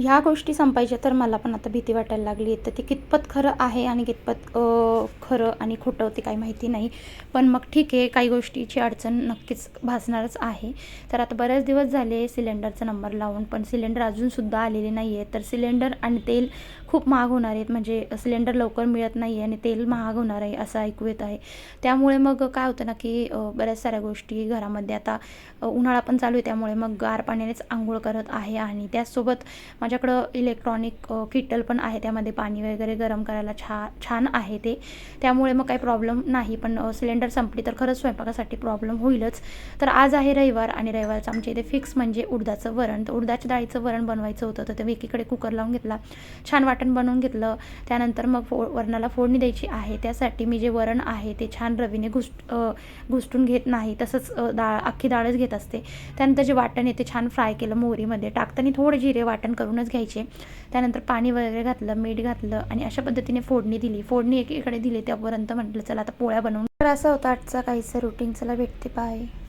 ह्या गोष्टी संपायच्या तर मला पण आता भीती वाटायला लागली आहे. तर ते कितपत खरं आहे आणि कितपत खरं आणि खोटं ते काही माहिती नाही. पण मग ठीक आहे, काही गोष्टीची अडचण नक्कीच भासणारच आहे. तर आता बरेच दिवस झाले सिलेंडरचा नंबर लावून, पण सिलेंडर अजूनसुद्धा आलेले नाही आहे. तर सिलेंडर आणि तेल खूप महाग होणार आहेत, म्हणजे सिलेंडर लवकर मिळत नाही आहे आणि तेल महाग होणार आहे असं ऐकू येत आहे. त्यामुळे मग काय होतं ना, की बऱ्याच साऱ्या गोष्टी घरामध्ये आता उन्हाळा पण चालू आहे, त्यामुळे मग गार पाण्यानेच अंघोळ करत आहे. आणि त्याचसोबत माझ्याकडं इलेक्ट्रॉनिक किटल पण आहे, त्यामध्ये पाणी वगैरे गरम करायला छान आहे ते. त्यामुळे मग काही प्रॉब्लेम नाही. पण सिलेंडर संपली तर खरंच स्वयंपाकासाठी प्रॉब्लेम होईलच. तर आज आहे रविवार आणि रविवारचं आमच्या इथे फिक्स म्हणजे उडदाचं वरण. तर उडदाच्या डाळीचं वरण बनवायचं होतं, तर ते एकीकडे कुकर लावून घेतला, छान वाटण बनवून घेतलं. त्यानंतर मग वरणाला फोडणी द्यायची आहे. त्यासाठी मी जे वरण आहे ते छान रवीने घुसटून घेत नाही, तसंच अख्खी डाळच घेत असते. त्यानंतर जे वाटण आहे ते छान फ्राय केलं मोहरीमध्ये. टाकताना थोडे जिरे वाटण करूनच घ्यायचे. त्यानंतर पाणी वगैरे घातलं, मीठ घातलं आणि अशा पद्धतीने फोडणी दिली. फोडणी एकीकडे दिली, त्यापर्यंत म्हटलं चला आता पोळ्या बनवून. तर असा होता आजचा काहीसा रुटीन. चला भेटते, बाय.